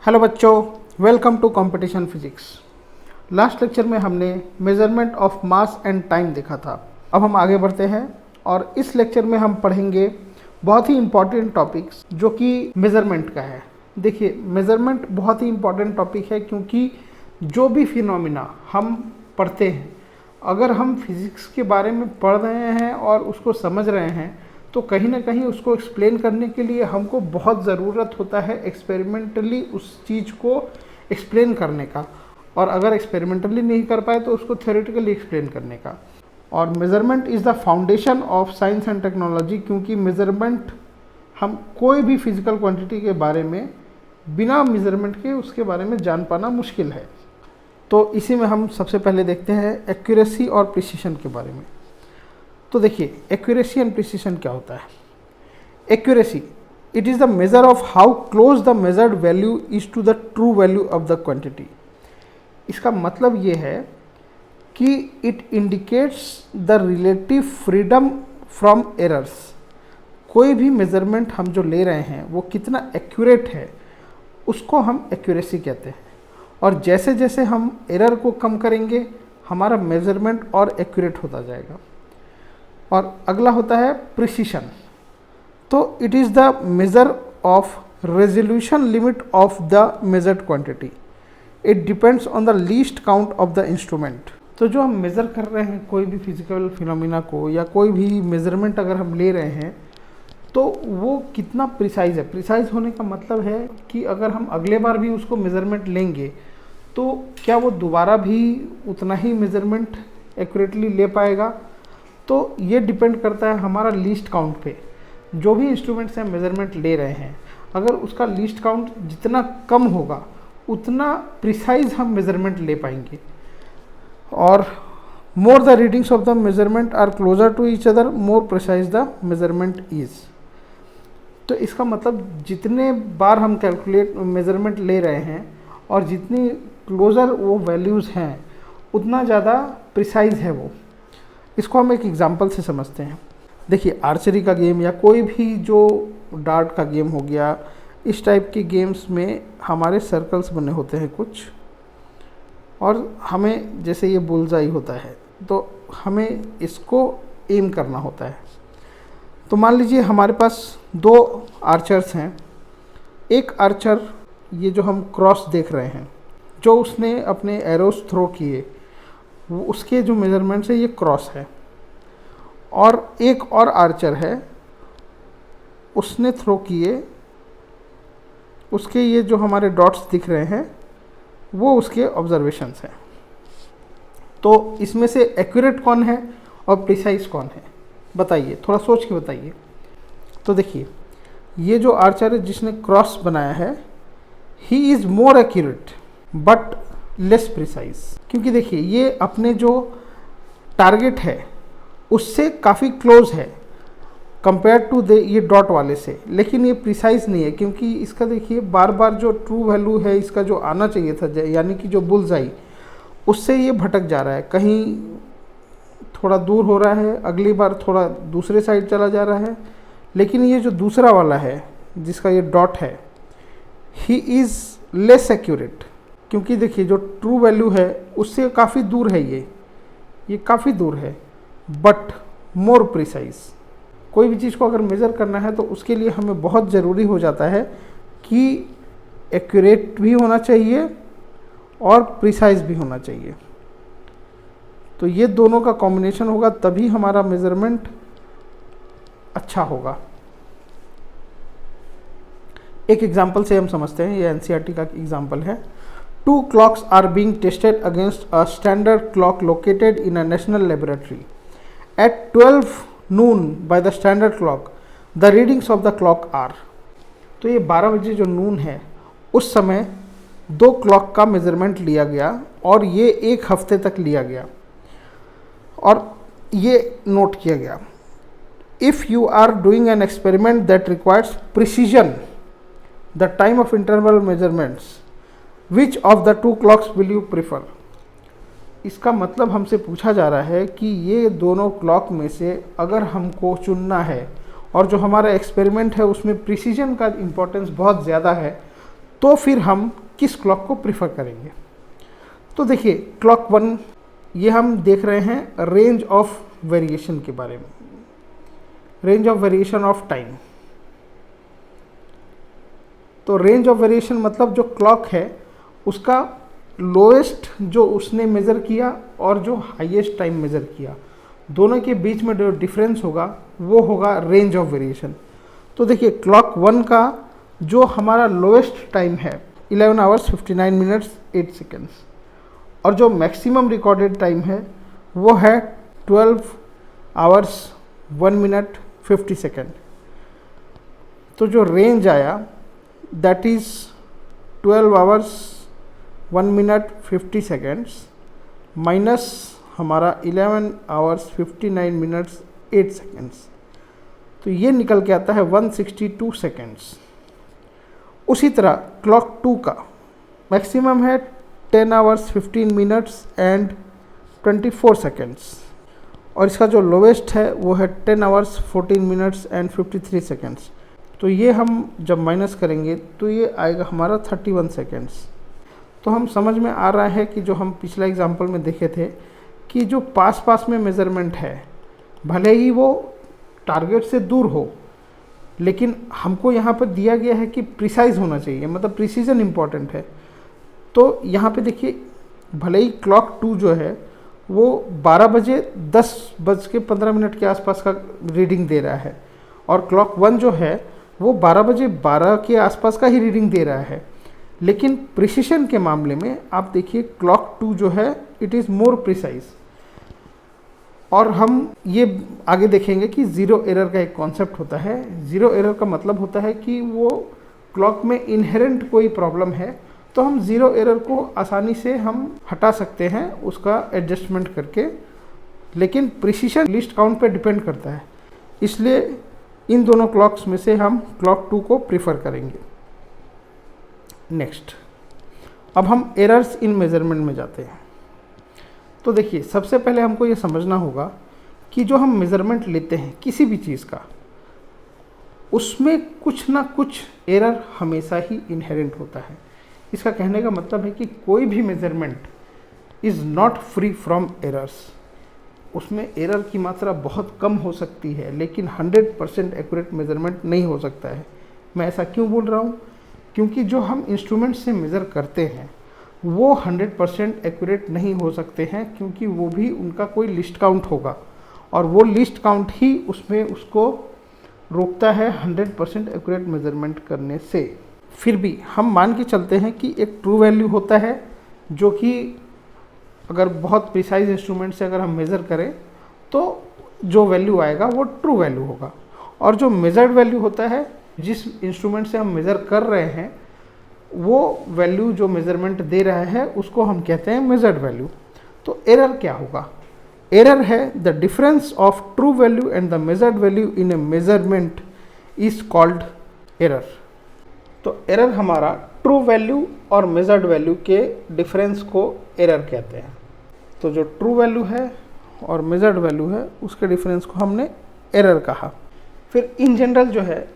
Hello बच्चों, welcome to competition physics. Last lecture में हमने measurement of mass and time देखा था। अब हम आगे बढ़ते हैं और इस लेक्चर में हम पढ़ेंगे बहुत ही इम्पॉर्टेंट टॉपिक्स जो कि मेज़रमेंट का है। देखिए, मेज़रमेंट बहुत ही इम्पॉर्टेंट टॉपिक है क्योंकि जो भी फिनोमिना हम पढ़ते हैं, अगर हम फिज़िक्स के बारे में पढ़ रहे हैं और उसको समझ रहे हैं तो कहीं ना कहीं उसको एक्सप्लेन करने के लिए हमको बहुत ज़रूरत होता है एक्सपेरिमेंटली उस चीज़ को एक्सप्लेन करने का, और अगर एक्सपेरिमेंटली नहीं कर पाए तो उसको थ्योरेटिकली एक्सप्लेन करने का। और measurement is the foundation of science and technology, क्योंकि मेज़रमेंट, हम कोई भी फिजिकल क्वांटिटी के बारे में बिना मेज़रमेंट के उसके बारे में जान पाना मुश्किल है। तो इसी में हम सबसे पहले देखते हैं एक्यूरेसी और प्रिसीशन के बारे में। तो देखिए, एक्यूरेसी एंड प्रिसीशन क्या होता है। Accuracy, it is the measure of how close the measured value is to the true value of the quantity. इसका मतलब ये है कि it indicates the relative freedom from errors. कोई भी मेजरमेंट हम जो ले रहे हैं वो कितना एक्यूरेट है उसको हम एक्यूरेसी कहते हैं, और जैसे जैसे हम एरर को कम करेंगे हमारा मेजरमेंट और एक्यूरेट होता जाएगा। और अगला होता है प्रिसीशन। तो it is the measure of resolution limit of the measured quantity. It depends on the least count of the instrument. तो जो हम मेज़र कर रहे हैं कोई भी फिजिकल फिनोमिना को या कोई भी मेजरमेंट अगर हम ले रहे हैं तो वो कितना प्रिसाइज है। प्रिसाइज होने का मतलब है कि अगर हम अगले बार भी उसको मेज़रमेंट लेंगे तो क्या वो दोबारा भी उतना ही मेज़रमेंट एक्यूरेटली ले पाएगा। तो ये डिपेंड करता है हमारा लीस्ट काउंट पे। जो भी इंस्ट्रूमेंट से हम मेज़रमेंट ले रहे हैं, अगर उसका लीस्ट काउंट जितना कम होगा उतना प्रिसाइज हम मेज़रमेंट ले पाएंगे। और more the readings of the measurement are closer to each other, more precise the measurement is. तो इसका मतलब जितने बार हम कैलकुलेट मेज़रमेंट ले रहे हैं और जितनी क्लोज़र वो वैल्यूज़ हैं उतना ज़्यादा प्रिसाइज है वो। इसको हम एक एग्जांपल से समझते हैं। देखिए, आर्चरी का गेम या कोई भी जो डार्ट का गेम हो गया, इस टाइप के गेम्स में हमारे सर्कल्स बने होते हैं कुछ, और हमें जैसे ये बुलजाई होता है तो हमें इसको एम करना होता है। तो मान लीजिए हमारे पास दो आर्चर्स हैं। एक आर्चर, ये जो हम क्रॉस देख रहे हैं, जो उसने अपने एरोस थ्रो किए वो उसके जो मेज़रमेंट है ये क्रॉस है, और एक और आर्चर है उसने थ्रो किए, उसके ये जो हमारे डॉट्स दिख रहे हैं वो उसके ऑब्जर्वेशंस हैं। तो इसमें से एक्यूरेट कौन है और प्रिसाइज कौन है, बताइए, थोड़ा सोच के बताइए। तो देखिए, ये जो आर्चर है जिसने क्रॉस बनाया है, he is more accurate but less precise. क्योंकि देखिए, ये अपने जो टारगेट है उससे काफ़ी क्लोज है कंपेयर टू ये डॉट वाले से, लेकिन ये प्रिसाइज नहीं है क्योंकि इसका देखिए बार बार जो ट्रू वैल्यू है इसका जो आना चाहिए था, यानी कि जो बुलजाई, उससे ये भटक जा रहा है, कहीं थोड़ा दूर हो रहा है, अगली बार थोड़ा दूसरे साइड चला जा रहा है। लेकिन ये जो दूसरा वाला है जिसका ये डॉट है, ही इज़ लेस एक्यूरेट, क्योंकि देखिए जो ट्रू वैल्यू है उससे काफ़ी दूर है, ये काफ़ी दूर है, बट मोर प्रिसाइज। कोई भी चीज़ को अगर मेज़र करना है तो उसके लिए हमें बहुत ज़रूरी हो जाता है कि एक्यूरेट भी होना चाहिए और प्रिसाइज भी होना चाहिए। तो ये दोनों का कॉम्बिनेशन होगा तभी हमारा मेज़रमेंट अच्छा होगा। एक एग्जांपल से हम समझते हैं, ये एनसीईआरटी का एग्जांपल है। Two clocks are being tested against a standard clock located in a national laboratory. At 12 noon by the standard clock, the readings of the clock are. तो ये 12 बजे जो नून है उस समय दो क्लॉक का मेज़रमेंट लिया गया और ये एक हफ्ते तक लिया गया और ये नोट किया गया। If you are doing an experiment that requires precision, the time of interval measurements, which of the two clocks will you prefer. इसका मतलब हमसे पूछा जा रहा है कि ये दोनों क्लॉक में से अगर हमको चुनना है और जो हमारा एक्सपेरिमेंट है उसमें प्रिसीजन का इम्पोर्टेंस बहुत ज़्यादा है, तो फिर हम किस क्लॉक को प्रीफर करेंगे। तो देखिए क्लॉक 1, ये हम देख रहे हैं रेंज ऑफ वेरिएशन के बारे में, range of variation of time. तो रेंज ऑफ वेरिएशन मतलब जो क्लॉक है उसका लोएस्ट जो उसने मेज़र किया और जो हाईएस्ट टाइम मेज़र किया, दोनों के बीच में जो डिफरेंस होगा वो होगा रेंज ऑफ वेरिएशन। तो देखिए क्लॉक 1 का जो हमारा लोएस्ट टाइम है 11 आवर्स 59 मिनट्स 8 सेकेंड्स, और जो मैक्सिमम रिकॉर्डेड टाइम है वो है 12 आवर्स 1 मिनट 50 सेकेंड। तो जो रेंज आया that is 12 hours 1 minute 50 seconds minus हमारा 11 आवर्स 59 मिनट्स 8 सेकेंड्स, तो ये निकल के आता है 162 सेकेंड्स। उसी तरह क्लॉक 2 का मैक्सिमम है 10 आवर्स 15 मिनट्स एंड 24 सेकेंड्स, और इसका जो लोवेस्ट है वो है 10 आवर्स 14 मिनट्स एंड 53 सेकेंड्स। तो ये हम जब माइनस करेंगे तो ये आएगा हमारा 31 सेकेंड्स। तो हम समझ में आ रहा है कि जो हम पिछला एग्जांपल में देखे थे कि जो पास पास में मेज़रमेंट है भले ही वो टारगेट से दूर हो, लेकिन हमको यहाँ पर दिया गया है कि प्रिसाइज होना चाहिए, मतलब प्रिसीजन इम्पॉर्टेंट है। तो यहाँ पे देखिए भले ही क्लॉक 2 जो है वो 12 बजे 10:15 के आसपास का रीडिंग दे रहा है, और क्लॉक 1 जो है वो 12 बजे 12 के आसपास का ही रीडिंग दे रहा है, लेकिन प्रिसीजन के मामले में आप देखिए क्लॉक 2 जो है इट इज़ मोर प्रिसाइज। और हम ये आगे देखेंगे कि ज़ीरो एरर का एक कॉन्सेप्ट होता है। ज़ीरो एरर का मतलब होता है कि वो क्लॉक में इनहेरेंट कोई प्रॉब्लम है तो हम ज़ीरो एरर को आसानी से हम हटा सकते हैं उसका एडजस्टमेंट करके, लेकिन प्रिसीजन लिस्ट काउंट पे डिपेंड करता है, इसलिए इन दोनों क्लॉक्स में से हम क्लॉक 2 को प्रीफर करेंगे। नेक्स्ट, अब हम एरर्स इन मेजरमेंट में जाते हैं। तो देखिए सबसे पहले हमको ये समझना होगा कि जो हम मेज़रमेंट लेते हैं किसी भी चीज़ का, उसमें कुछ ना कुछ एरर हमेशा ही इनहेरेंट होता है। इसका कहने का मतलब है कि कोई भी measurement is not free from errors. उसमें एरर की मात्रा बहुत कम हो सकती है, लेकिन 100% एक्यूरेट मेज़रमेंट नहीं हो सकता है। मैं ऐसा क्यों बोल रहा हूँ? क्योंकि जो हम इंस्ट्रूमेंट से मेज़र करते हैं वो 100% एक्यूरेट नहीं हो सकते हैं, क्योंकि वो भी उनका कोई लिस्ट काउंट होगा, और वो लिस्ट काउंट ही उसमें उसको रोकता है 100% एक्यूरेट मेज़रमेंट करने से। फिर भी हम मान के चलते हैं कि एक ट्रू वैल्यू होता है, जो कि अगर बहुत प्रिसाइज इंस्ट्रूमेंट से अगर हम मेज़र करें तो जो वैल्यू आएगा वो ट्रू वैल्यू होगा, और जो मेजर्ड वैल्यू होता है जिस इंस्ट्रूमेंट से हम मेज़र कर रहे हैं वो वैल्यू जो मेज़रमेंट दे रहा है उसको हम कहते हैं मेजर्ड वैल्यू। तो एरर क्या होगा? एरर है the difference of true value and the measured value in A measurement is called error. तो एरर हमारा ट्रू वैल्यू और मेजर्ड वैल्यू के डिफरेंस को एरर कहते हैं। तो जो ट्रू वैल्यू है और मेजर्ड वैल्यू है उसके डिफरेंस को हमने एरर कहा। फिर इन जनरल जो है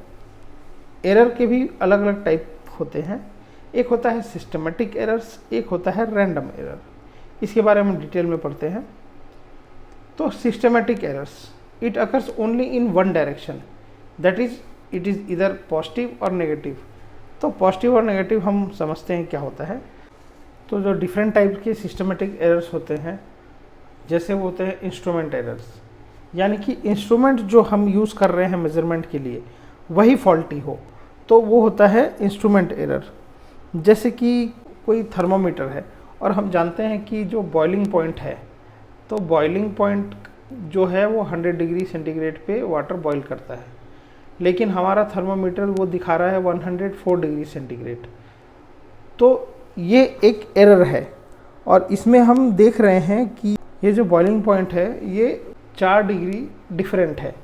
एरर के भी अलग अलग टाइप होते हैं। एक होता है सिस्टमेटिक एरर्स, एक होता है रैंडम एरर। इसके बारे में डिटेल में पढ़ते हैं। तो systematic errors, it occurs only in one direction, that is it is इधर पॉजिटिव और नेगेटिव। तो पॉजिटिव और नेगेटिव हम समझते हैं क्या होता है। तो जो डिफरेंट टाइप के सिस्टमेटिक एरर्स होते हैं, जैसे वो होते हैं इंस्ट्रूमेंट एरर्स, यानी कि इंस्ट्रूमेंट जो हम यूज़ कर रहे हैं मेजरमेंट के लिए वही फॉल्टी हो, तो वो होता है इंस्ट्रूमेंट एरर। जैसे कि कोई थर्मामीटर है और हम जानते हैं कि जो बॉइलिंग पॉइंट है, तो बॉइलिंग पॉइंट जो है वो 100 डिग्री सेंटीग्रेड पे वाटर बॉईल करता है, लेकिन हमारा थर्मामीटर वो दिखा रहा है 104 डिग्री सेंटीग्रेड। तो ये एक एरर है, और इसमें हम देख रहे हैं कि ये जो बॉइलिंग पॉइंट है ये 4 डिग्री डिफरेंट है।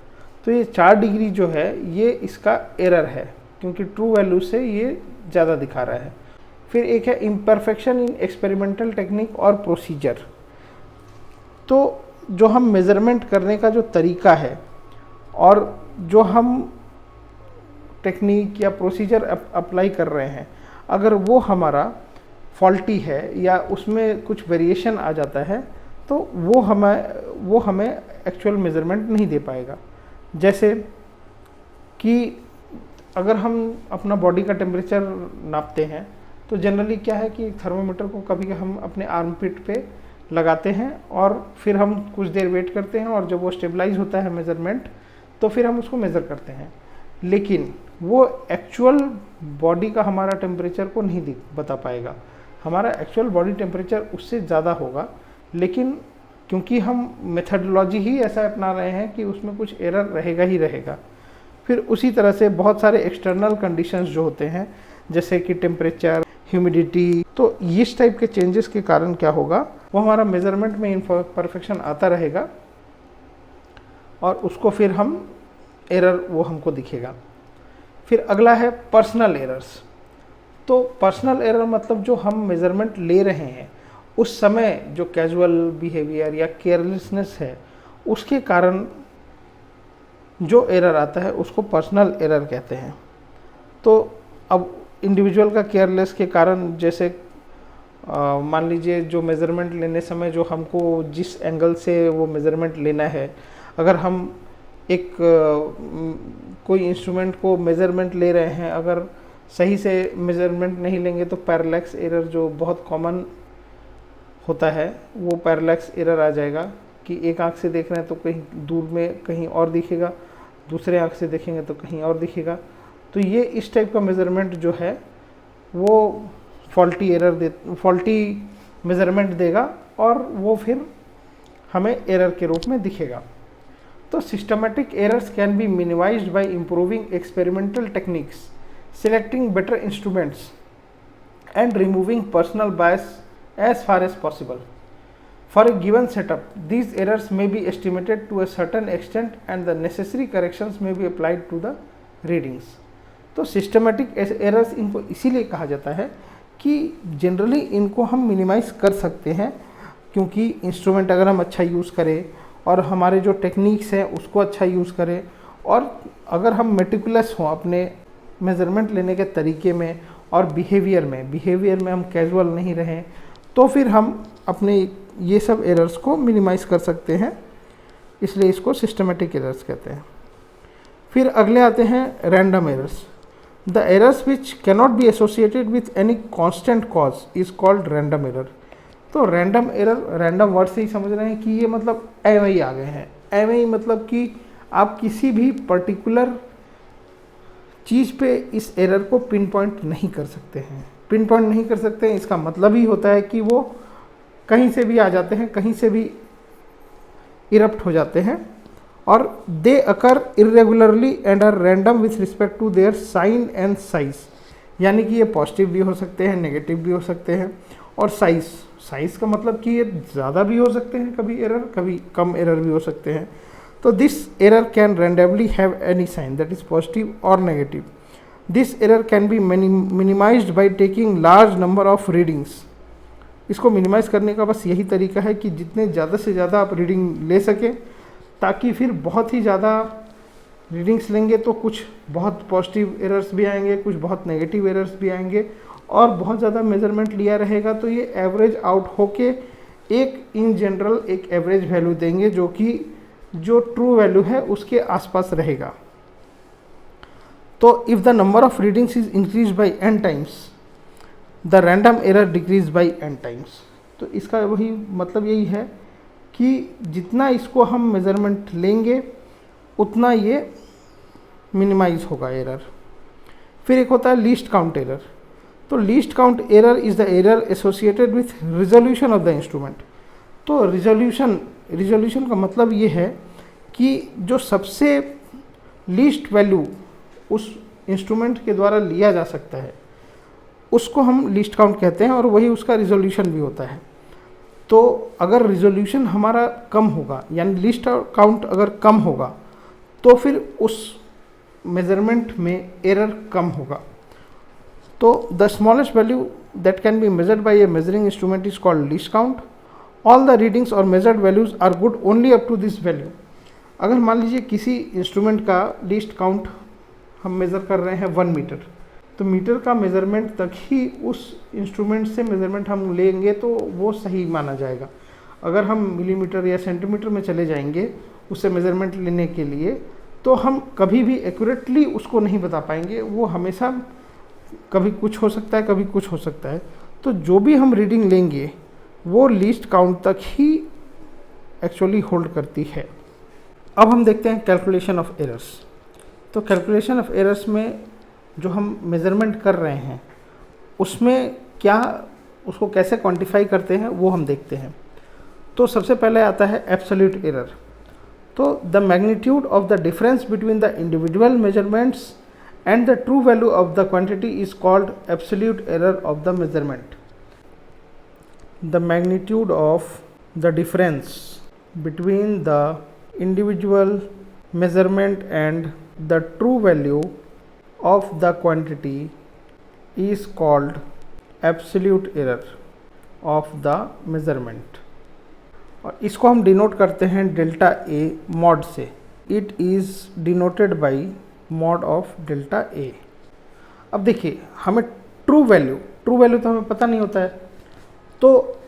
तो ये 4 डिग्री जो है ये इसका एरर है, क्योंकि ट्रू वैल्यू से ये ज़्यादा दिखा रहा है। फिर एक है इम्परफेक्शन इन एक्सपेरिमेंटल टेक्निक और प्रोसीजर। तो जो हम मेज़रमेंट करने का जो तरीका है और जो हम टेक्निक या प्रोसीजर अप्लाई कर रहे हैं, अगर वो हमारा फॉल्टी है या उसमें कुछ वेरिएशन आ जाता है तो वो हमें एक्चुअल मेज़रमेंट नहीं दे पाएगा। जैसे कि अगर हम अपना बॉडी का टेम्परेचर नापते हैं तो जनरली क्या है कि थर्मोमीटर को कभी हम अपने आर्मपिट पे लगाते हैं और फिर हम कुछ देर वेट करते हैं और जब वो स्टेबलाइज होता है मेज़रमेंट तो फिर हम उसको मेज़र करते हैं, लेकिन वो एक्चुअल बॉडी का हमारा टेम्परेचर को नहीं बता पाएगा। हमारा एक्चुअल बॉडी टेम्परेचर उससे ज़्यादा होगा, लेकिन क्योंकि हम मेथडोलॉजी ही ऐसा अपना रहे हैं कि उसमें कुछ एरर रहेगा ही रहेगा। फिर उसी तरह से बहुत सारे एक्सटर्नल कंडीशंस जो होते हैं जैसे कि टेम्परेचर, ह्यूमिडिटी, तो इस टाइप के चेंजेस के कारण क्या होगा, वो हमारा मेज़रमेंट में इम्परफेक्शन आता रहेगा और उसको फिर हम एरर वो हमको दिखेगा। फिर अगला है पर्सनल एरर्स। तो पर्सनल एरर मतलब जो हम मेज़रमेंट ले रहे हैं उस समय जो कैजुअल बिहेवियर या केयरलेसनेस है उसके कारण जो एरर आता है उसको पर्सनल एरर कहते हैं। तो अब इंडिविजुअल का केयरलेस के कारण जैसे मान लीजिए जो मेज़रमेंट लेने समय जो हमको जिस एंगल से वो मेज़रमेंट लेना है, अगर हम एक कोई इंस्ट्रूमेंट को मेज़रमेंट ले रहे हैं, अगर सही से मेज़रमेंट नहीं लेंगे तो पैरेलैक्स एरर जो बहुत कॉमन होता है वो पैरेलैक्स एरर आ जाएगा कि एक आंख से देख रहे हैं तो कहीं दूर में कहीं और दिखेगा, दूसरे आंख से देखेंगे तो कहीं और दिखेगा। तो ये इस टाइप का मेज़रमेंट जो है वो फॉल्टी मेज़रमेंट देगा और वो फिर हमें एरर के रूप में दिखेगा। तो systematic errors can be minimised bye improving experimental techniques, selecting better instruments and removing personal bias as far as possible. For a given setup, these errors may be estimated to a certain extent and the necessary corrections may be applied to the readings. तो systematic errors इनको इसीलिए कहा जाता है कि generally इनको हम minimise कर सकते हैं, क्योंकि इंस्ट्रूमेंट अगर हम अच्छा यूज़ करें और हमारे जो टेक्निक्स हैं उसको अच्छा यूज़ करें और अगर हम मेटिकुलस हों अपने मेज़रमेंट लेने के तरीके में और बिहेवियर में हम कैजुअल नहीं रहें, तो फिर हम अपने ये सब एरर्स को मिनिमाइज़ कर सकते हैं। इसलिए इसको सिस्टमेटिक एरर्स कहते हैं। फिर अगले आते हैं random errors. The errors which cannot be associated with any constant cause is called random error. तो रैंडम एरर, रैंडम वर्ड से ही समझ रहे हैं कि ये मतलब एवं ही आ गए हैं। एवं ही मतलब कि आप किसी भी पर्टिकुलर चीज़ पे इस एरर को पिन पॉइंट नहीं कर सकते हैं। पिन पॉइंट नहीं कर सकते हैं इसका मतलब ही होता है कि वो कहीं से भी आ जाते हैं, कहीं से भी इरप्ट हो जाते हैं और they occur irregularly and are random with respect to their sign and size. यानी कि ये पॉजिटिव भी हो सकते हैं, नेगेटिव भी हो सकते हैं। और साइज़ का मतलब कि ये ज़्यादा भी हो सकते हैं कभी एरर, कभी कम एरर भी हो सकते हैं। तो this error can randomly have any sign that is positive or negative. This error can be minimized by taking large number of readings. इसको मिनिमाइज़ करने का बस यही तरीका है कि जितने ज़्यादा से ज़्यादा आप रीडिंग ले सकें, ताकि फिर बहुत ही ज़्यादा रीडिंग्स लेंगे तो कुछ बहुत पॉजिटिव एरर्स भी आएंगे, कुछ बहुत नेगेटिव एरर्स भी आएंगे और बहुत ज़्यादा मेजरमेंट लिया रहेगा तो ये एवरेज आउट होके एक इन जनरल एक एवरेज वैल्यू देंगे जो ट्रू वैल्यू है उसके आसपास रहेगा। तो if the number of readings is increase by n times the random error decrease by n times. तो इसका वही मतलब यही है कि जितना इसको हम मेज़रमेंट लेंगे उतना ये मिनिमाइज होगा एरर। फिर एक होता है लीस्ट काउंट एरर। तो least count error is the error associated with resolution of the instrument. तो रिजोल्यूशन का मतलब ये है कि जो सबसे लीस्ट वैल्यू उस इंस्ट्रूमेंट के द्वारा लिया जा सकता है उसको हम लीस्ट काउंट कहते हैं और वही उसका रिजोल्यूशन भी होता है। तो अगर रिजोल्यूशन हमारा कम होगा यानी लीस्ट काउंट अगर कम होगा तो फिर उस मेज़रमेंट में एरर कम होगा। तो the smallest value that can be measured by a measuring instrument is called least count. All the readings और measured values are good only up to this value. अगर मान लीजिए किसी इंस्ट्रूमेंट का लीस्ट काउंट हम मेज़र कर रहे हैं 1 मीटर, तो मीटर का मेज़रमेंट तक ही उस इंस्ट्रूमेंट से मेज़रमेंट हम लेंगे तो वो सही माना जाएगा। अगर हम मिलीमीटर या सेंटीमीटर में चले जाएंगे उससे मेज़रमेंट लेने के लिए तो हम कभी भी एक्यूरेटली उसको नहीं बता पाएंगे, वो हमेशा कभी कुछ हो सकता है कभी कुछ हो सकता है। तो जो भी हम रीडिंग लेंगे वो लीस्ट काउंट तक ही एक्चुअली होल्ड करती है। अब हम देखते हैं कैलकुलेशन ऑफ एरर्स। तो कैलकुलेशन ऑफ एरर्स में जो हम मेज़रमेंट कर रहे हैं उसमें क्या, उसको कैसे क्वांटिफाई करते हैं वो हम देखते हैं। तो सबसे पहले आता है एब्सोल्यूट एरर। तो the magnitude of the difference between the individual measurements and the true value of the quantity is called absolute error of the measurement. The magnitude of the difference between the individual measurement and the true value of the quantity is called absolute error of the measurement. और इसको हम denote करते हैं delta A mod से। It is denoted by mod of delta A. अब देखिए हमें true value तो हमें पता नहीं होता है, तो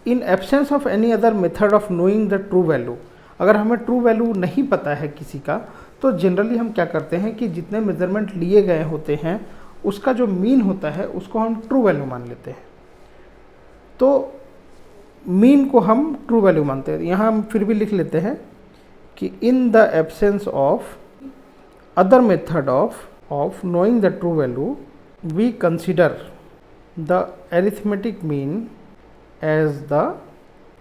in absence of any other method of knowing the true value, अगर हमें ट्रू वैल्यू नहीं पता है किसी का तो जनरली हम क्या करते हैं कि जितने मेजरमेंट लिए गए होते हैं उसका जो मीन होता है उसको हम ट्रू वैल्यू मान लेते हैं। तो मीन को हम ट्रू वैल्यू मानते हैं। यहाँ हम फिर भी लिख लेते हैं कि in the absence of other method of knowing the true value, we consider the arithmetic mean as the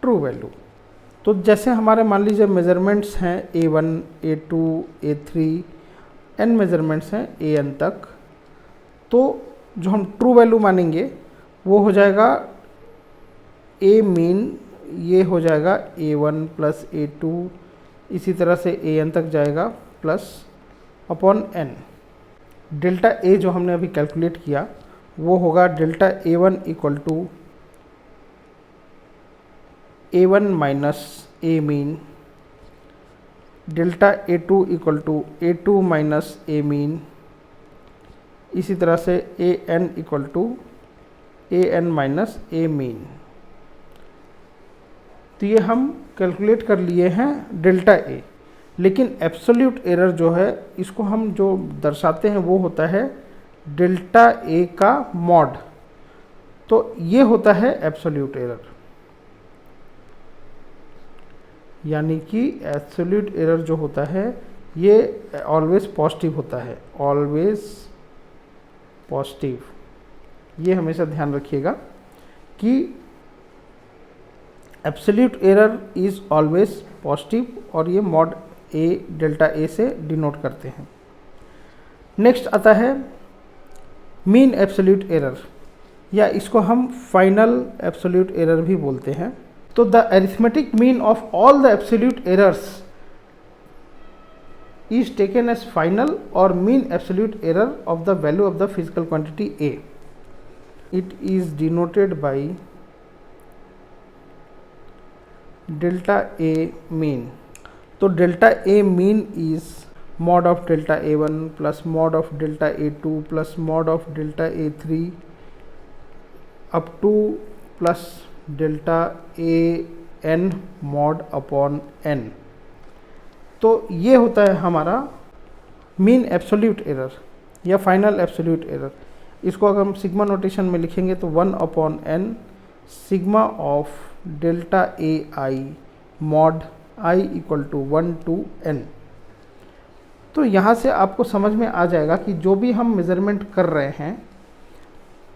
true value। तो जैसे हमारे मान लीजिए मेजरमेंट्स हैं A1, A2, A3, n measurements हैं AN तक, तो जो हम ट्रू वैल्यू मानेंगे वो हो जाएगा A मीन, ये हो जाएगा A1 प्लस A2, इसी तरह से AN तक जाएगा plus upon n। Delta A जो हमने अभी कैलकुलेट किया वो होगा delta A1 equal to A1 minus A mean, delta A2 equal to A2 minus A mean, इसी तरह से AN equal to AN minus A mean. तो ये हम कैलकुलेट कर लिए हैं डेल्टा ए। लेकिन एब्सोल्यूट एरर जो है इसको हम जो दर्शाते हैं वो होता है डेल्टा ए का मॉड। तो ये होता है एब्सोल्यूट एरर, यानी कि एब्सोल्यूट एरर जो होता है ये ऑलवेज पॉजिटिव होता है, ऑलवेज पॉजिटिव। ये हमेशा ध्यान रखिएगा कि absolute error is always positive और ये मॉड ए डेल्टा ए से डिनोट करते हैं। नेक्स्ट आता है मीन एब्सोल्यूट एरर, या इसको हम फाइनल एब्सोल्यूट एरर भी बोलते हैं। तो the arithmetic mean of all the absolute errors is taken as final और mean absolute error of the value of the physical quantity A. It is denoted by delta A mean. तो delta A mean is mod of delta A1 plus mod of delta A2 plus mod of delta A3 up to plus delta AN mod upon n। तो ये होता है हमारा mean absolute error या final absolute error. इसको अगर हम sigma notation में लिखेंगे तो 1 upon n sigma of delta AI mod I equal to 1 to n। तो यहाँ से आपको समझ में आ जाएगा कि जो भी हम मेज़रमेंट कर रहे हैं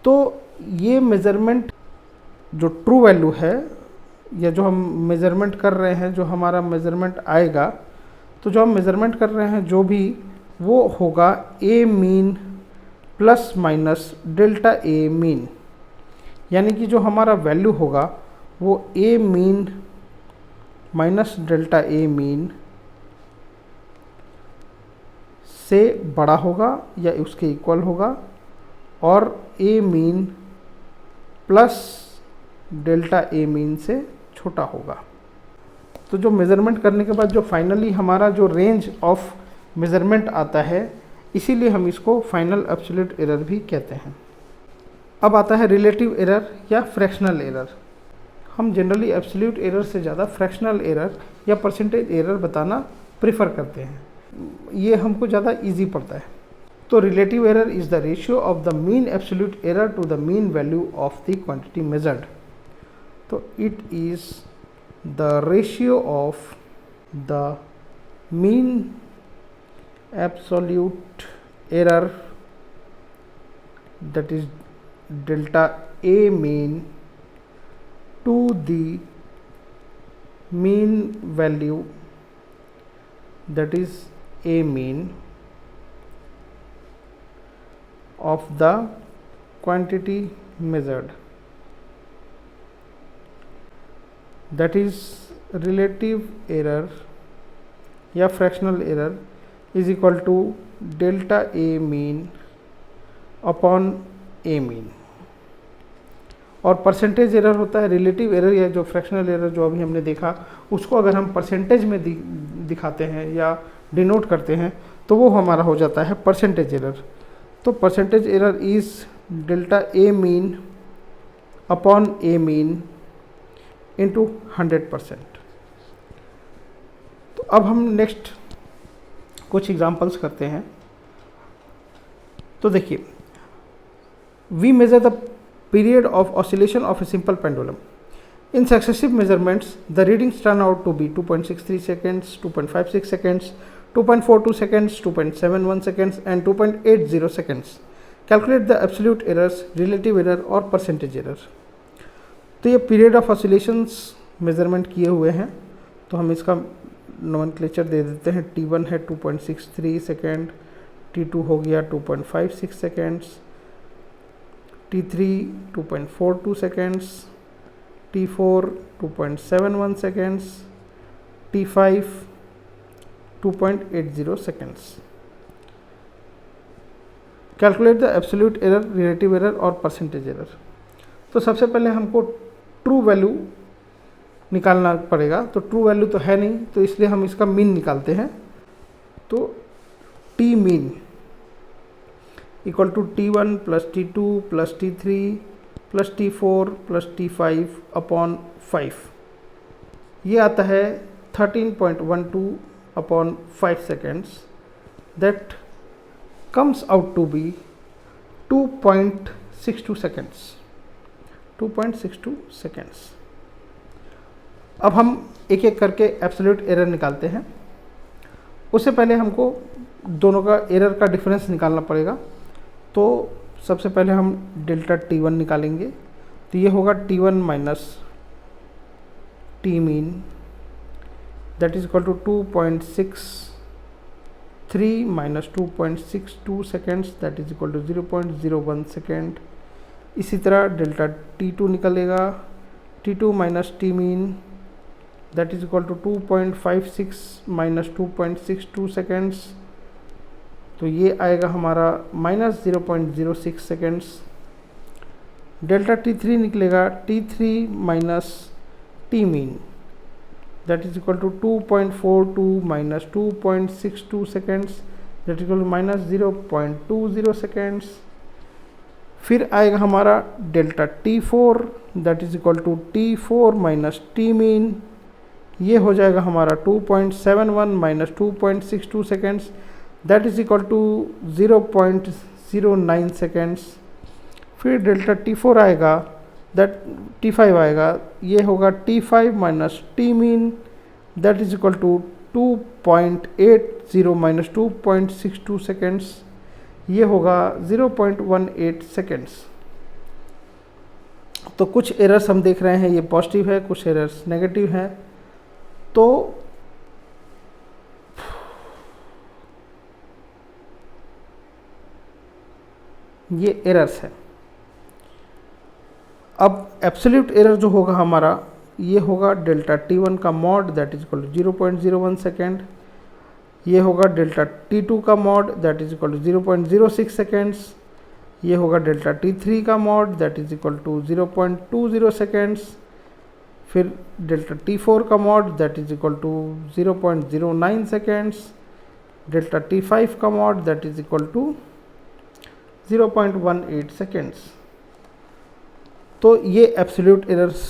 तो ये मेज़रमेंट जो ट्रू वैल्यू है या जो हम मेज़रमेंट कर रहे हैं, जो हमारा मेज़रमेंट आएगा, तो जो हम मेज़रमेंट कर रहे हैं जो भी वो होगा ए mean plus minus delta A mean, यानी कि जो हमारा वैल्यू होगा वो ए mean minus delta A mean से बड़ा होगा या उसके इक्वल होगा और ए mean plus delta A mean से छोटा होगा। तो जो मेज़रमेंट करने के बाद जो फाइनली हमारा जो रेंज ऑफ मेज़रमेंट आता है इसीलिए हम इसको फाइनल एब्सोल्यूट एरर भी कहते हैं। अब आता है रिलेटिव एरर या फ्रैक्शनल एरर। हम जनरली एब्सोल्यूट एरर से ज़्यादा फ्रैक्शनल एरर या परसेंटेज एरर बताना प्रेफर करते हैं, ये हमको ज़्यादा इजी पड़ता है। तो relative error is the ratio of the mean absolute error to the mean value of the quantity measured. तो it is the ratio of the mean absolute error, that is delta A mean, to the mean value, that is A mean, of the quantity measured, that is relative error या fractional error is equal to delta A mean upon A mean। और percentage error होता है relative error या जो fractional error जो अभी हमने देखा, उसको अगर हम परसेंटेज में दिखाते हैं या डिनोट करते हैं तो वो हमारा हो जाता है परसेंटेज एरर। तो percentage error is delta A mean upon A mean into 100%। तो अब हम नेक्स्ट कुछ एग्जाम्पल्स करते हैं। तो देखिए, we measure the period of oscillation of a simple pendulum in successive measurements, the readings turn out to be 2.63 seconds, 2.56 seconds, 2.42 seconds, 2.71 seconds and 2.80 seconds. Calculate the absolute errors, relative error और percentage error. तो ये period of oscillations measurement किए हुए हैं, तो हम इसका nomenclature दे देते हैं। T1 है 2.63 सेकेंड, T2 हो गया 2.56 seconds, T3 2.42 seconds, T4 2.71 seconds, T5 2.80 seconds. Calculate the absolute error, relative error और परसेंटेज एरर। तो सबसे पहले हमको ट्रू वैल्यू निकालना पड़ेगा। तो ट्रू वैल्यू तो है नहीं, तो इसलिए हम इसका मीन निकालते हैं। तो T mean equal to T1 plus T2 plus T3 plus T4 plus T5 upon 5, ये आता है 13.12 upon 5 seconds. That comes out to be 2.62 seconds, 2.62 seconds. अब हम एक एक करके एब्सोल्यूट एरर निकालते हैं। उससे पहले हमको दोनों का एरर का डिफरेंस निकालना पड़ेगा। तो सबसे पहले हम डेल्टा T1 निकालेंगे। तो ये होगा T1 minus T mean, that is equal to 2.63 minus 2.62 seconds, that is equal to 0.01 second. इसी तरह डेल्टा T2 निकलेगा, T2 minus T mean, that is equal to 2.56 minus 2.62 seconds। तो ये आएगा हमारा माइनस 0.06 सेकेंड्स। डेल्टा T3 निकलेगा, T3 minus T mean, that is equal to 2.42 minus 2.62 seconds, that is equal to minus 0.20 seconds. फिर आएगा हमारा delta T4, that is equal to T4 minus T mean, ये हो जाएगा हमारा 2.71 minus 2.62 seconds, that is equal to 0.09 seconds. फिर delta T4 आएगा, that T5 आएगा, ये होगा T5 minus T mean, that is equal to 2.80 minus 2.62 seconds, ये होगा 0.18 सेकेंड्स। तो कुछ एरर्स हम देख रहे हैं ये पॉजिटिव है, कुछ एरर्स नेगेटिव हैं। तो ये एरर्स है। अब एब्सोल्यूट एरर जो होगा हमारा, ये होगा डेल्टा T1 का mod, that is equal to 0.01 second. ये होगा डेल्टा T2 का mod, that is equal to 0.06 seconds. ये होगा डेल्टा T3 का mod, that is equal to 0.20 seconds. फिर डेल्टा T4 का mod, that is equal to 0.09 seconds. Delta T5 का mod that is equal to 0.18 seconds. तो ये absolute errors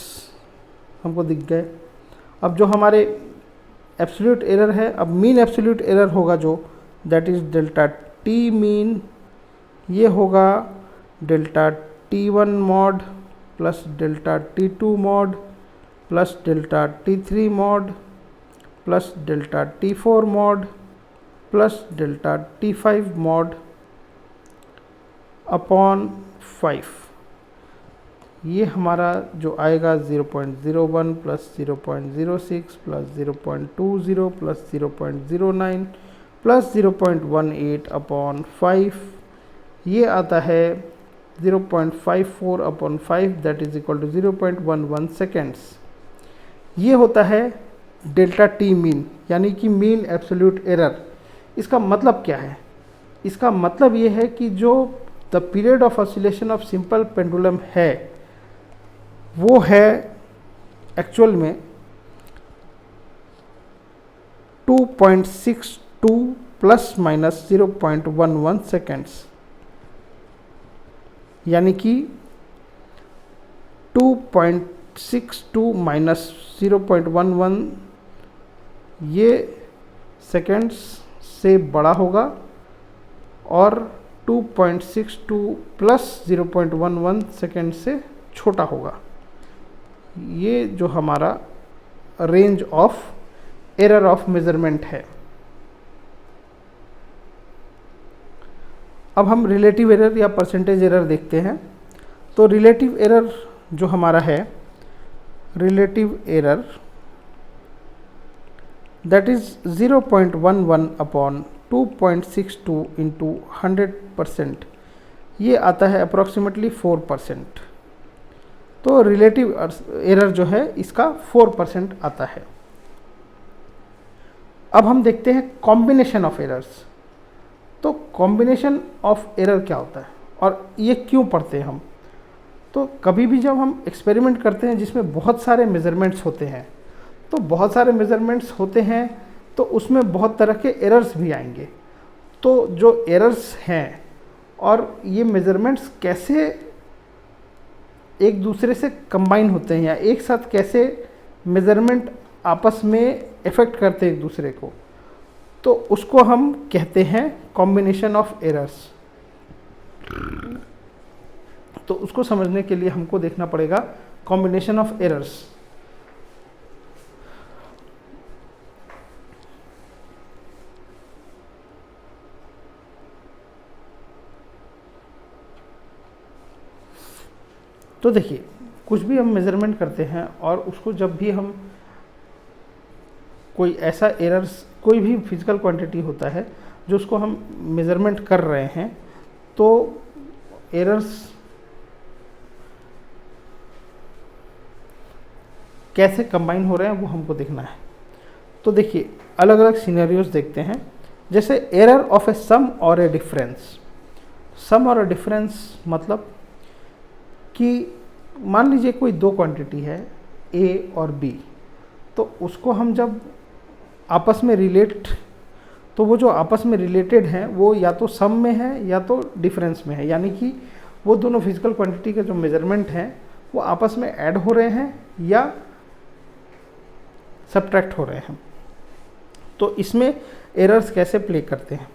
हमको दिख गए। अब जो हमारे एब्सोल्यूट एरर है, अब मीन एब्सोल्यूट एरर होगा जो that is delta T mean, ये होगा delta T1 mod plus delta T2 mod plus delta T3 mod plus delta T4 mod plus delta T5 mod upon 5। ये हमारा जो आएगा 0.01 plus 0.06 plus 0.20 plus 0.09 plus 0.18 upon 5, ये आता है 0.54 upon 5 that is equal to 0.11 seconds. ये होता है डेल्टा T मीन, यानी कि मीन एब्सोल्यूट एरर। इसका मतलब क्या है? इसका मतलब ये है कि जो the period of oscillation of simple pendulum है वो है एक्चुअल में 2.62 प्लस माइनस 0.11 सेकेंड्स, यानी कि 2.62 माइनस 0.11 ये सेकेंड्स से बड़ा होगा और 2.62 प्लस 0.11 सेकेंड से छोटा होगा। ये जो हमारा range of error of measurement है। अब हम रिलेटिव एरर या परसेंटेज एरर देखते हैं। तो रिलेटिव एरर जो हमारा है, relative error that is 0.11 upon 2.62 into 100%, ये आता है अप्रॉक्सीमेटली 4%। तो रिलेटिव एरर जो है इसका 4% आता है। अब हम देखते हैं कॉम्बिनेशन ऑफ एरर्स। तो कॉम्बिनेशन ऑफ एरर क्या होता है और ये क्यों पढ़ते हैं हम? तो कभी भी जब हम एक्सपेरिमेंट करते हैं जिसमें बहुत सारे मेजरमेंट्स होते हैं, तो बहुत सारे मेजरमेंट्स होते हैं तो उसमें बहुत तरह के एरर्स भी आएंगे। तो जो एरर्स हैं और ये मेजरमेंट्स कैसे एक दूसरे से कंबाइन होते हैं या एक साथ कैसे मेजरमेंट आपस में इफ़ेक्ट करते हैं एक दूसरे को, तो उसको हम कहते हैं कॉम्बिनेशन ऑफ एरर्स। तो उसको समझने के लिए हमको देखना पड़ेगा कॉम्बिनेशन ऑफ एरर्स। तो देखिए, कुछ भी हम मेज़रमेंट करते हैं और उसको जब भी हम कोई ऐसा एरर्स, कोई भी फिजिकल क्वांटिटी होता है जो उसको हम मेज़रमेंट कर रहे हैं, तो एरर्स कैसे कंबाइन हो रहे हैं वो हमको देखना है। तो देखिए, अलग अलग सिनेरियोज देखते हैं। जैसे एरर ऑफ ए सम और ए डिफरेंस। सम और ए डिफरेंस मतलब कि मान लीजिए कोई दो क्वांटिटी है A और B, तो उसको हम जब आपस में रिलेट, तो वो जो आपस में रिलेटेड हैं वो या तो सम में है या तो डिफरेंस में है, यानी कि वो दोनों फिजिकल क्वांटिटी के जो मेजरमेंट हैं वो आपस में ऐड हो रहे हैं या सब्ट्रैक्ट हो रहे हैं। तो इसमें एरर्स कैसे प्ले करते हैं?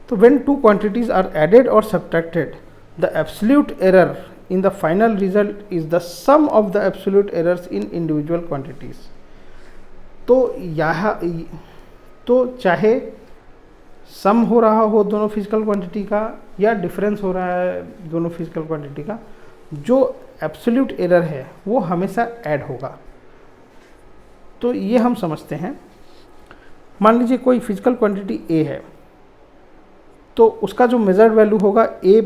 तो when two quantities are added और subtracted, the absolute error in the final result is the sum of the absolute errors in individual quantities। तो यहाँ तो चाहे सम हो रहा हो दोनों फिजिकल क्वांटिटी का या डिफरेंस हो रहा है दोनों फिजिकल क्वांटिटी का, जो एब्सोल्यूट एरर है वो हमेशा ऐड होगा। तो ये हम समझते हैं। मान लीजिए कोई फिजिकल क्वांटिटी A है, तो उसका जो मेजर्ड वैल्यू होगा A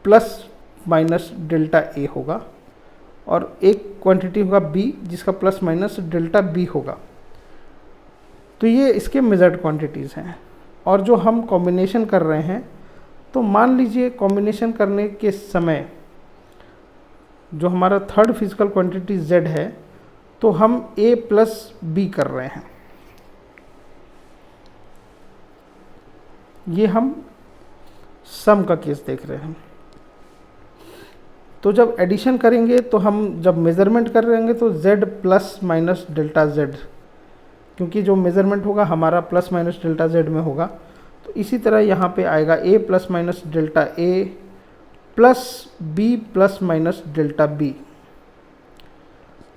plus minus delta A होगा, और एक क्वांटिटी होगा B जिसका प्लस माइनस डेल्टा B होगा। तो ये इसके मेजर्ड क्वांटिटीज़ हैं। और जो हम कॉम्बिनेशन कर रहे हैं, तो मान लीजिए कॉम्बिनेशन करने के समय जो हमारा थर्ड फिजिकल क्वांटिटी Z है, तो हम A प्लस B कर रहे हैं। ये हम सम का केस देख रहे हैं। तो जब एडिशन करेंगे तो हम जब मेज़रमेंट कर रहेंगे तो z plus minus delta z, क्योंकि जो मेज़रमेंट होगा हमारा प्लस माइनस डेल्टा z में होगा। तो इसी तरह यहाँ पे आएगा a plus minus delta a plus b plus minus delta b।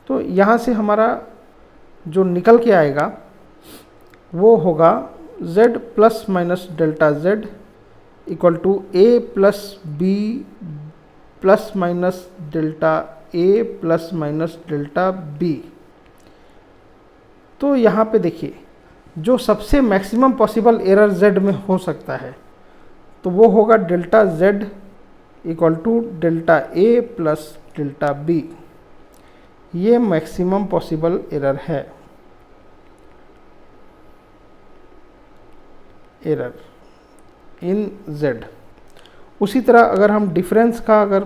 तो यहाँ से हमारा जो निकल के आएगा वो होगा z plus minus delta z equal to a plus b plus minus delta a plus minus delta b। तो यहाँ पे देखिए जो सबसे मैक्सिमम पॉसिबल एरर z में हो सकता है तो वो होगा delta z equal to delta a plus delta b। ये मैक्सिमम पॉसिबल एरर है, एरर इन z। उसी तरह अगर हम डिफरेंस का अगर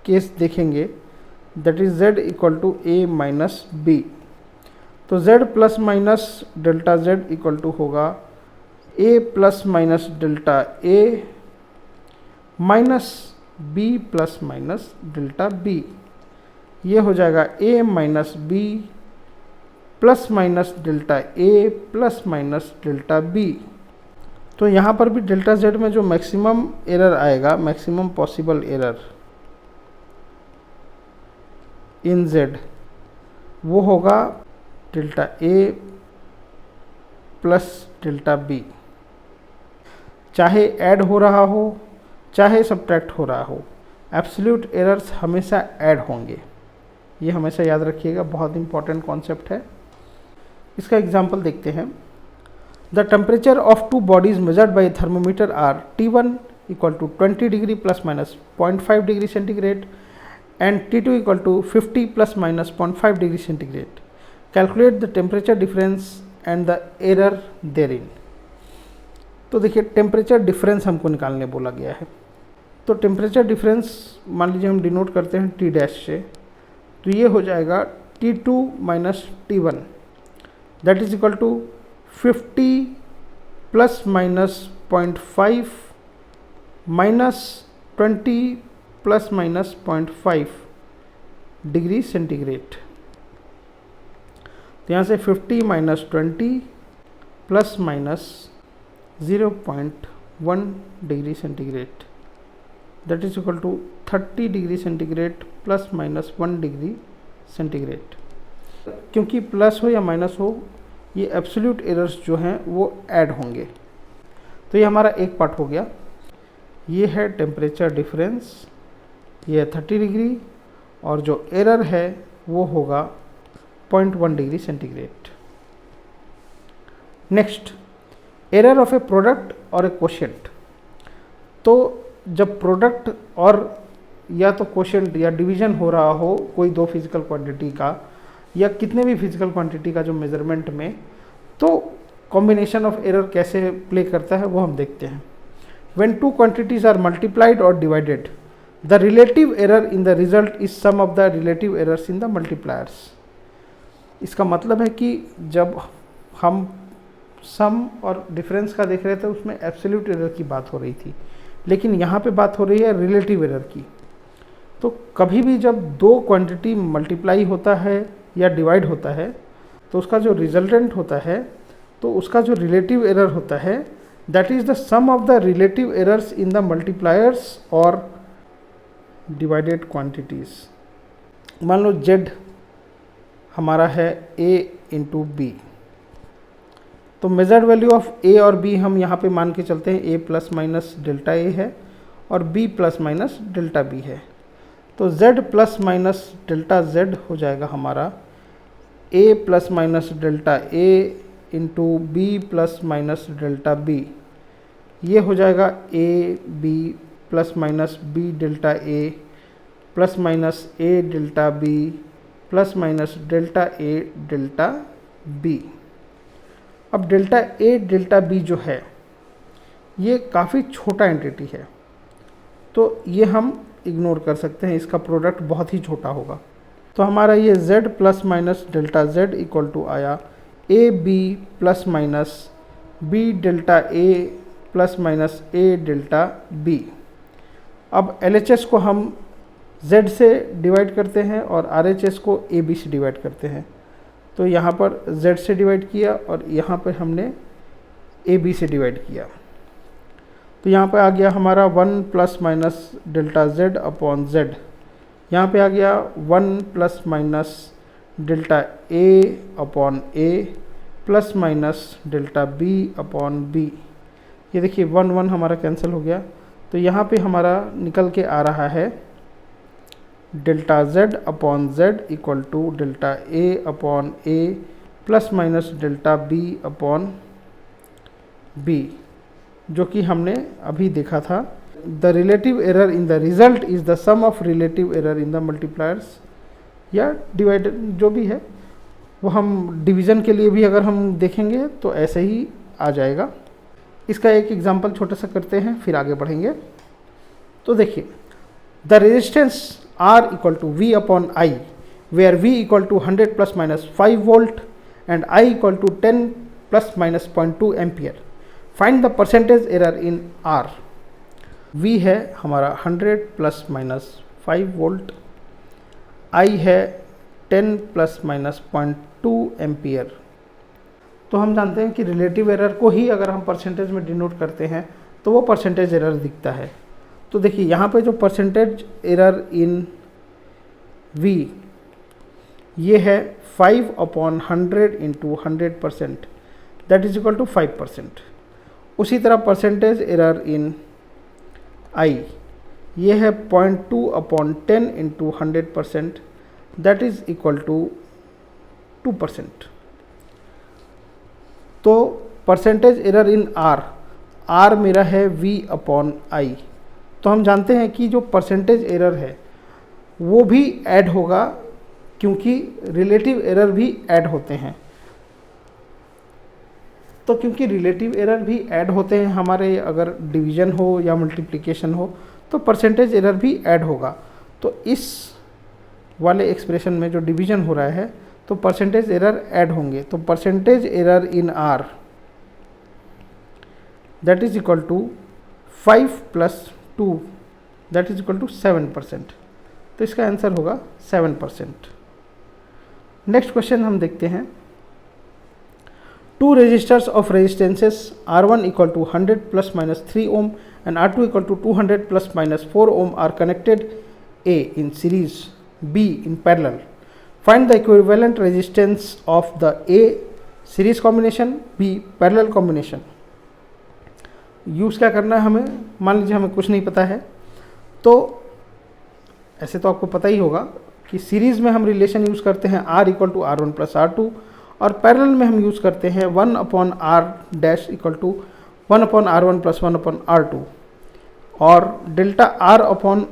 केस देखेंगे that is z equal to a minus b, तो z plus minus delta z equal to होगा a plus minus delta a minus b plus minus delta b। ये हो जाएगा a minus b plus minus delta a plus minus delta b। तो यहाँ पर भी delta z में जो मैक्सिमम एरर आएगा, maximum possible error in z, वो होगा delta a plus delta b। चाहे ऐड हो रहा हो चाहे सब्ट्रैक्ट हो रहा हो, एब्सोल्यूट एरर्स हमेशा ऐड होंगे। ये हमेशा याद रखिएगा, बहुत इंपॉर्टेंट कॉन्सेप्ट है। इसका एग्जांपल देखते हैं। The temperature of two bodies measured by thermometer are T1 equal to 20 degree plus minus 0.5 degree centigrade and T2 equal to 50 plus minus 0.5 degree centigrade. Calculate the temperature difference and the error therein. तो देखिए temperature difference हमको निकालने बोला गया है। तो temperature difference मान लीजिए हम डिनोट करते हैं T डैश से, तो ये हो जाएगा T2 minus T1 that is equal to 50 plus minus 0.5 minus 20 plus minus 0.5 degree centigrade. तो यहाँ से 50 minus 20 plus minus 0.1 degree centigrade that is equal to 30 degree centigrade plus minus 1 degree centigrade. क्योंकि plus हो या माइनस हो, ये absolute errors जो हैं वो ऐड होंगे। तो ये हमारा एक पार्ट हो गया। ये है टेम्परेचर डिफरेंस, ये है 30 डिग्री, और जो एरर है वो होगा 0.1 degree centigrade. Next, error of A product और ए क्वोशिएंट। तो जब प्रोडक्ट और या तो क्वोशिएंट या डिवीजन हो रहा हो कोई दो फिजिकल क्वांटिटी का या कितने भी फिजिकल क्वांटिटी का जो मेजरमेंट में, तो कॉम्बिनेशन ऑफ एरर कैसे प्ले करता है वो हम देखते हैं। When two quantities are multiplied और divided, the relative error in the result is sum of the relative errors in the multipliers. इसका मतलब है कि जब हम सम और डिफरेंस का देख रहे थे उसमें एब्सोल्यूट एरर की बात हो रही थी, लेकिन यहाँ पे बात हो रही है रिलेटिव एरर की। तो कभी भी जब दो क्वांटिटी मल्टीप्लाई होता है या डिवाइड होता है तो उसका जो रिजल्टेंट होता है, तो उसका जो रिलेटिव एरर होता है that is the sum of the relative errors in the multipliers और डिवाइडेड क्वांटिटीज़। मान लो z हमारा है a इंटू बी, तो मेजर्ड वैल्यू ऑफ a और b हम यहाँ पे मान के चलते हैं a plus minus delta a है और b plus minus delta b है। तो z plus minus delta z हो जाएगा हमारा a plus minus delta a into b plus minus delta b। ये हो जाएगा a b plus minus b delta a plus minus a delta b plus minus delta a delta b। अब delta a delta b जो है ये काफ़ी छोटा entity है, तो ये हम इग्नोर कर सकते हैं, इसका प्रोडक्ट बहुत ही छोटा होगा। तो हमारा ये z plus minus delta z equal to आया a b plus minus b delta a plus minus a delta b. अब LHS को हम Z से डिवाइड करते हैं और RHS को AB से डिवाइड करते हैं। तो यहाँ पर Z से डिवाइड किया और यहाँ पर हमने AB से डिवाइड किया। तो यहाँ पे आ गया हमारा 1 plus minus delta Z upon Z। यहाँ पे आ गया 1 plus minus delta A upon A plus minus delta B upon B। ये देखिए 1 1 हमारा कैंसिल हो गया। तो यहाँ पे हमारा निकल के आ रहा है delta Z upon Z equal to delta A upon A plus minus delta B upon B, जो कि हमने अभी देखा था। The relative error in the result is the sum of relative error in the multipliers या divide, जो भी है वो हम डिवीज़न के लिए भी अगर हम देखेंगे तो ऐसे ही आ जाएगा। इसका एक एग्जांपल छोटा सा करते हैं, फिर आगे बढ़ेंगे। तो देखिए, the resistance R equal to V upon I, where V equal to 100 plus minus 5 volt and I equal to 10 plus minus 0.2 ampere. Find the percentage error in R। V है हमारा 100 प्लस माइनस 5 वोल्ट, I है 10 plus minus 0.2 ampere. तो हम जानते हैं कि relative error को ही अगर हम परसेंटेज में डिनोट करते हैं तो वो परसेंटेज एरर दिखता है। तो देखिए यहाँ पे जो परसेंटेज एरर इन V ये है 5 upon 100 into 100%, that is equal to 5%। उसी तरह परसेंटेज एरर इन I ये है 0.2 upon 10 into 100%, that is equal to 2%। तो परसेंटेज एरर इन R मेरा है V अपॉन I। तो हम जानते हैं कि जो परसेंटेज एरर है वो भी ऐड होगा, क्योंकि रिलेटिव एरर भी ऐड होते हैं। तो क्योंकि रिलेटिव एरर भी ऐड होते हैं हमारे, अगर डिवीज़न हो या मल्टीप्लिकेशन हो तो परसेंटेज एरर भी ऐड होगा। तो इस वाले एक्सप्रेशन में जो डिवीज़न हो रहा है तो परसेंटेज एरर ऐड होंगे। तो percentage error in R that is equal to 5 plus 2 that is equal to 7%। तो इसका आंसर होगा 7%। नेक्स्ट क्वेश्चन हम देखते हैं। Two resistors of resistances R1 equal to 100 plus minus 3 ohm and R2 equal to 200 plus minus 4 ohm are connected A in series, B in parallel. Find the equivalent resistance of the A series combination, B parallel combination. Use क्या करना है हमें, मान लीजिए हमें कुछ नहीं पता है, तो ऐसे तो आपको पता ही होगा कि सीरीज़ में हम रिलेशन यूज़ करते हैं R equal to R1 plus R2, और पैरेलल में हम यूज़ करते हैं 1 upon R dash equal to 1 upon R1 plus 1 upon R2, और delta R upon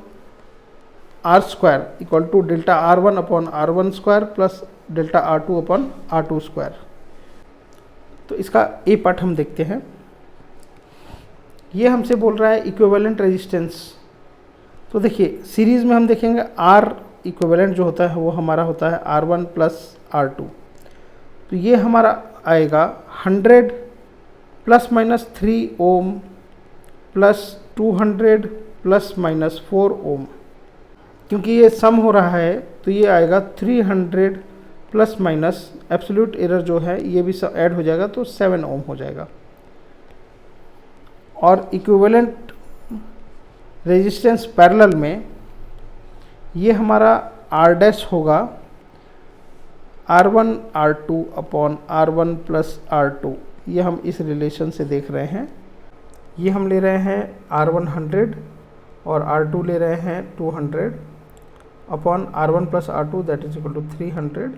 R square equal to delta R1 upon R1 square plus delta R2 upon R2 square. तो इसका ए part हम देखते हैं। ये हमसे बोल रहा है इक्विवेलेंट रेजिस्टेंस। तो देखिए सीरीज़ में हम देखेंगे R इक्विवेलेंट जो होता है वो हमारा होता है R1 प्लस R2। तो ये हमारा आएगा 100 plus minus 3 ohm plus 200 plus minus 4 ओम। क्योंकि ये सम हो रहा है तो ये आएगा 300 प्लस माइनस एब्सोल्यूट एरर जो है ये भी ऐड हो जाएगा, तो 7 ओम हो जाएगा। और इक्विवेलेंट रेजिस्टेंस पैरेलल में ये हमारा R डैश होगा R1 R2 upon R1 plus R2। ये हम इस रिलेशन से देख रहे हैं। ये हम ले रहे हैं R1 100 और R2 ले रहे हैं 200 upon R1 plus R2 that is equal to 300।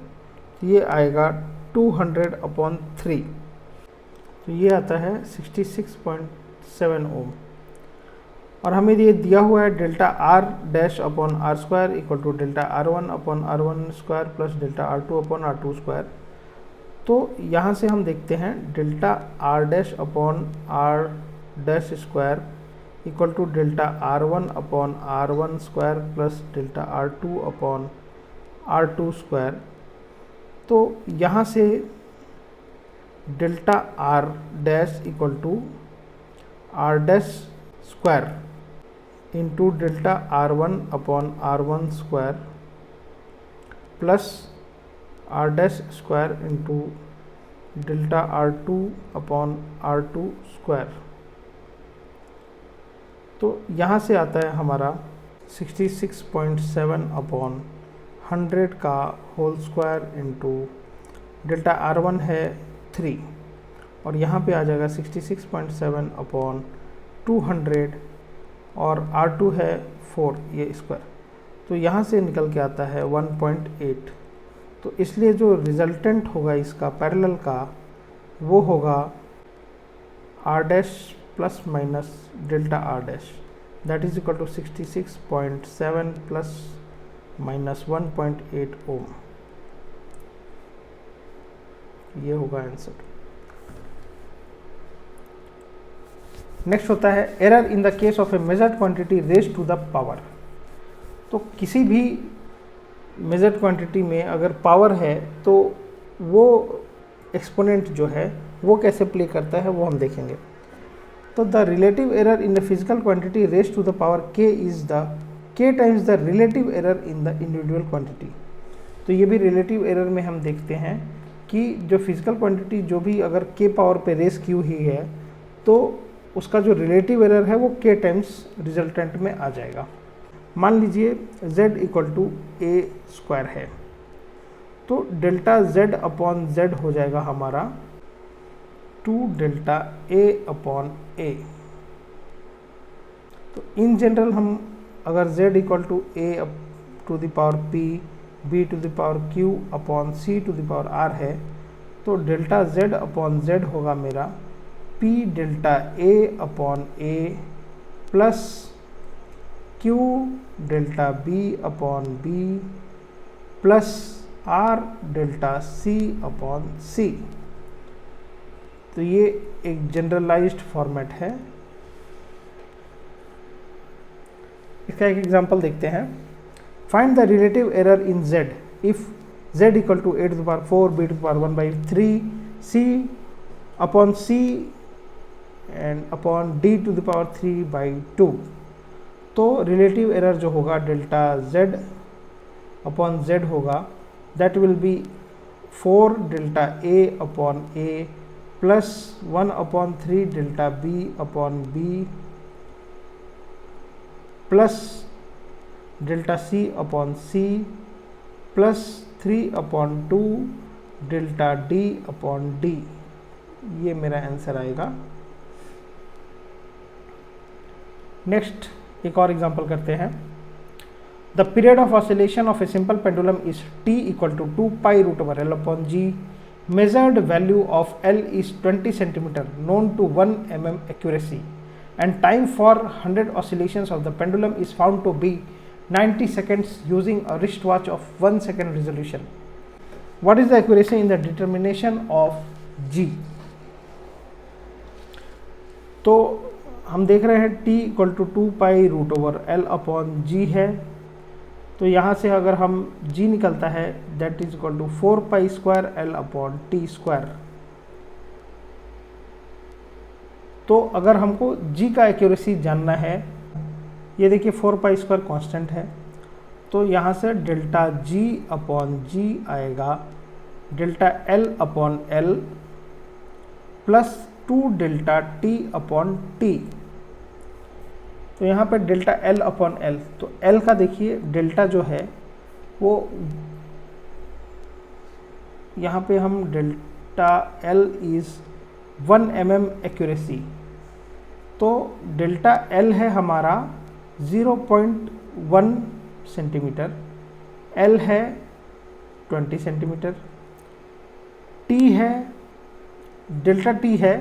ये आएगा 200 अपॉन 3, तो ये आता है 66.7 ओम। और हमें ये दिया हुआ है delta R dash upon R square equal to delta R1 upon R1 square plus delta R2 upon R2 square. तो यहाँ से हम देखते हैं delta R dash upon R dash square equal to delta R1 upon R1 square plus delta R2 upon R2 square. तो यहाँ से delta r dash equal to r dash square into delta r one upon r one square plus are dash square into delta r two upon r two square. तो यहाँ से आता है हमारा 66.7 upon 100 का whole square into delta r one है 3 और यहाँ पे आ जाएगा 66.7 अपॉन 200 और R2 है 4 ये स्क्वायर। तो यहाँ से निकल के आता है 1.8। तो इसलिए जो रिजल्टेंट होगा इसका पैरेलल का वो होगा R dash plus minus delta R dash, that is equal to 66.7 plus minus 1.8 ohm. ये होगा आंसर। नेक्स्ट होता है error in the case of a measured quantity raise to the power. तो किसी भी मेजर्ड क्वांटिटी में अगर पावर है तो वो एक्सपोनेंट जो है वो कैसे प्ले करता है वो हम देखेंगे। तो the relative error in the physical quantity raise to the power k is the k times the relative error in the individual quantity. तो ये भी रिलेटिव एरर में हम देखते हैं कि जो फिजिकल क्वांटिटी जो भी अगर k पावर पे रेस की हुई है तो उसका जो रिलेटिव एरर है वो k टाइम्स रिजल्टेंट में आ जाएगा। मान लीजिए z equal to a square है तो डेल्टा z अपॉन z हो जाएगा हमारा 2 डेल्टा a अपॉन a। तो इन जनरल हम अगर z equal to a to the power p b to the power q upon c to the power r है तो डेल्टा z अपॉन z होगा मेरा p delta a upon a plus q delta b upon b plus r delta c upon c। तो ये एक generalised format है। इसका एक एग्जांपल देखते हैं। Find the relative error in z if z equal to a to the power 4 b to the power 1/3 c upon c and upon d to the power 3/2। तो relative error जो होगा delta z upon z होगा that will be 4 delta a upon a plus 1 upon 3 delta b upon b plus delta c upon c plus 3 upon 2 delta d upon d। ये मेरा answer आएगा। Next एक और example करते हैं। The period of oscillation of a simple pendulum is t equal to 2 pi root over l upon g। Measured value of l is 20 centimetre known to 1 mm accuracy and time for 100 oscillations of the pendulum is found to be 90 seconds using a wristwatch of 1 second resolution. What is the accuracy in the determination of g? तो हम देख रहे हैं t equal to 2 pi root over l upon g है। तो यहाँ से अगर हम g निकलता है that is equal to 4 pi square l upon t square. तो अगर हमको g का एक्यूरेसी जानना है, ये देखिए 4 पाई स्क्वायर कांस्टेंट है तो यहाँ से डेल्टा g अपॉन g आएगा delta l upon l plus 2 delta t upon t। तो यहाँ पर डेल्टा l अपॉन l, तो l का देखिए डेल्टा जो है वो यहाँ पे हम delta l is 1 mm accuracy. तो डेल्टा l है हमारा 0.1 सेंटीमीटर, l है 20 सेंटीमीटर, t है डेल्टा t है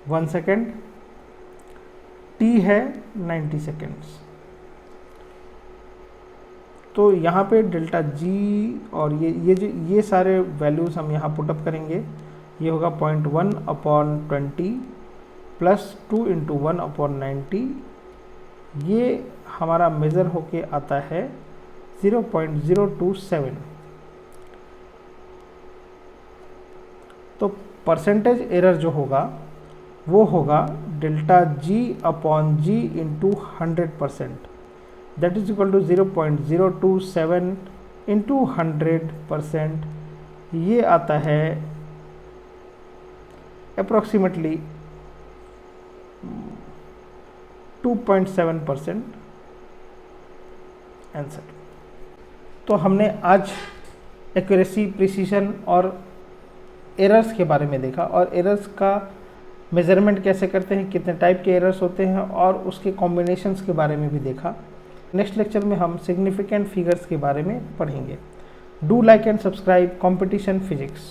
1 सेकेंड, t है 90 सेकेंड्स। तो यहाँ पे डेल्टा g और ये सारे वैल्यूज़ हम यहाँ पुटअप करेंगे। ये होगा 0.1 अपॉन 20 प्लस 2 इंटू 1 अपॉन 90। ये हमारा मेज़र होके आता है 0.027। तो परसेंटेज एरर जो होगा वो होगा delta G upon G into 100%, that is equal to 0.027 into 100%, ये आता है अप्रॉक्सीमेटली 2.7% आंसर। तो हमने आज एक्यूरेसी, प्रिसीशन और एरर्स के बारे में देखा और एरर्स का मेज़रमेंट कैसे करते हैं, कितने टाइप के एरर्स होते हैं और उसके कॉम्बिनेशंस के बारे में भी देखा। नेक्स्ट लेक्चर में हम सिग्निफिकेंट फिगर्स के बारे में पढ़ेंगे। Do like and subscribe competition physics.